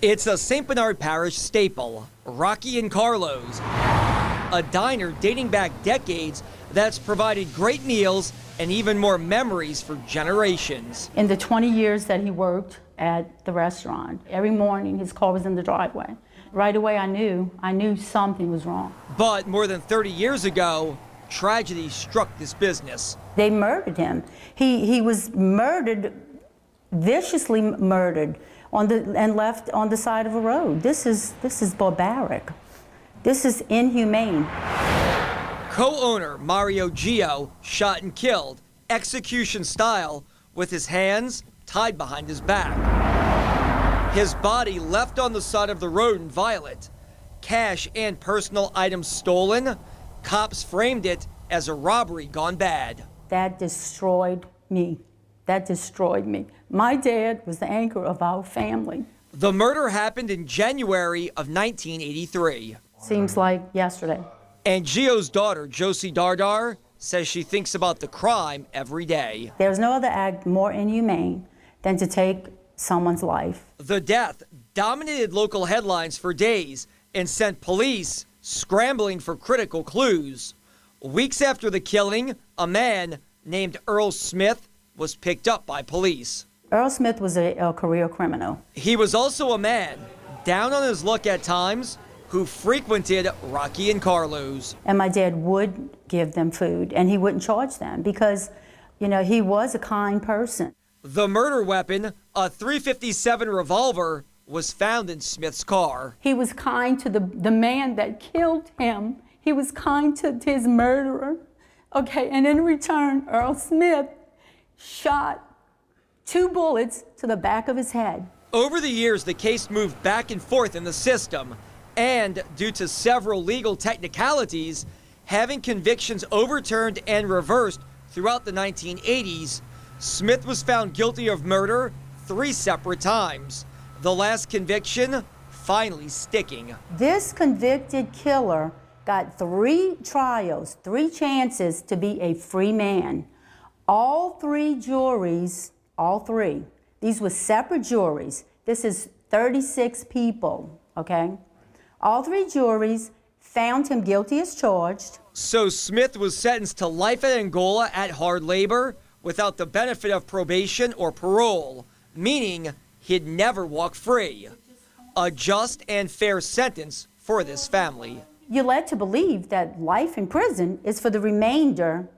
It's a St. Bernard Parish staple, Rocky and Carlo's, a diner dating back decades that's provided great meals and even more memories for generations. In the 20 years that he worked at the restaurant, every morning his car was in the driveway. Right away I knew something was wrong. But more than 30 years ago, tragedy struck this business. They murdered him. He was murdered, viciously murdered, and left on the side of a road. This is barbaric. This is inhumane. Co-owner Mario Gio shot and killed, execution style, with his hands tied behind his back. His body left on the side of the road in violet. Cash and personal items stolen. Cops framed it as a robbery gone bad. That destroyed me. That destroyed me. My dad was the anchor of our family. The murder happened in January of 1983. Seems like yesterday. And Gio's daughter, Josie Dardar, says she thinks about the crime every day. There's no other act more inhumane than to take someone's life. The death dominated local headlines for days and sent police scrambling for critical clues. Weeks after the killing, a man named Earl Smith was picked up by police. Earl Smith was a career criminal. He was also a man, down on his luck at times, who frequented Rocky and Carlo's. And my dad would give them food, and he wouldn't charge them because, you know, he was a kind person. The murder weapon, a .357 revolver, was found in Smith's car. He was kind to the man that killed him. He was kind to his murderer. Okay, and in return, Earl Smith shot 2 bullets to the back of his head. Over the years, the case moved back and forth in the system, and due to several legal technicalities, having convictions overturned and reversed throughout the 1980s, Smith was found guilty of murder 3 separate times. The last conviction finally sticking. This convicted killer got 3 trials, 3 chances to be a free man. All 3 juries, all 3, these were separate juries. This is 36 people, okay? All 3 juries found him guilty as charged. So Smith was sentenced to life at Angola at hard labor without the benefit of probation or parole, meaning he'd never walk free. A just and fair sentence for this family. You're led to believe that life in prison is for the remainder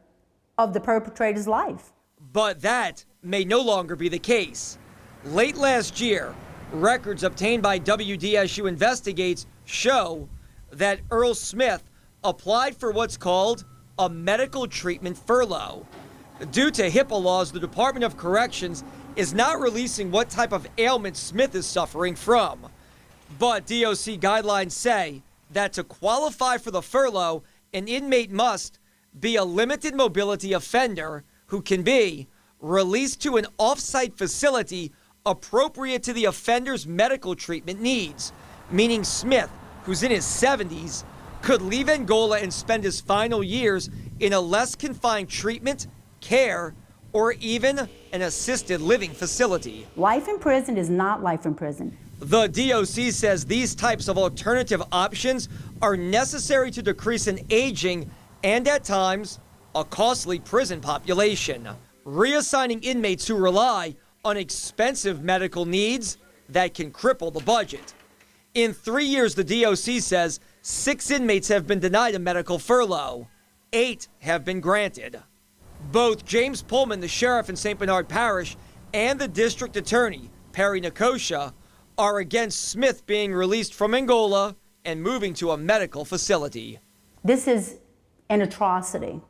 of the perpetrator's life. But that may no longer be the case. Late last year, records obtained by WDSU Investigates show that Earl Smith applied for what's called a medical treatment furlough. Due to HIPAA laws, the Department of Corrections is not releasing what type of ailment Smith is suffering from. But DOC guidelines say that to qualify for the furlough, an inmate must be a limited mobility offender who can be released to an off-site facility appropriate to the offender's medical treatment needs, meaning Smith, who's in his 70s, could leave Angola and spend his final years in a less confined treatment, care, or even an assisted living facility. Life in prison is not life in prison. The DOC says these types of alternative options are necessary to decrease an aging and, at times, a costly prison population, reassigning inmates who rely on expensive medical needs that can cripple the budget. In 3 years, the DOC says 6 inmates have been denied a medical furlough. 8 have been granted. Both James Pullman, the sheriff in St. Bernard Parish, and the district attorney, Perry Nakosha, are against Smith being released from Angola and moving to a medical facility. This is an atrocity.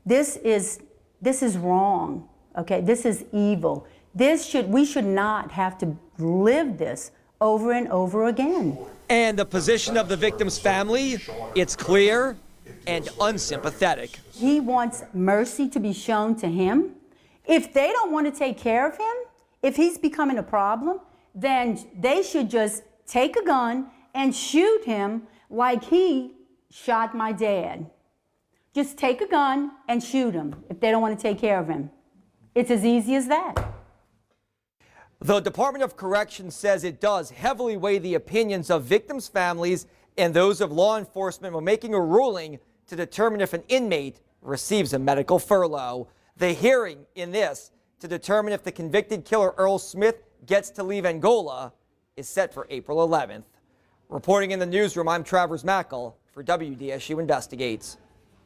This is wrong, okay? This is evil. We should not have to live this over and over again. And the position of the victim's family, it's clear and unsympathetic. He wants mercy to be shown to him. If they don't want to take care of him, if he's becoming a problem, then they should just take a gun and shoot him like he shot my dad. Just take a gun and shoot him if they don't want to take care of him. It's as easy as that. The Department of Corrections says it does heavily weigh the opinions of victims' families and those of law enforcement when making a ruling to determine if an inmate receives a medical furlough. The hearing in this to determine if the convicted killer Earl Smith gets to leave Angola is set for April 11th. Reporting in the newsroom, I'm Travers Mackel for WDSU Investigates.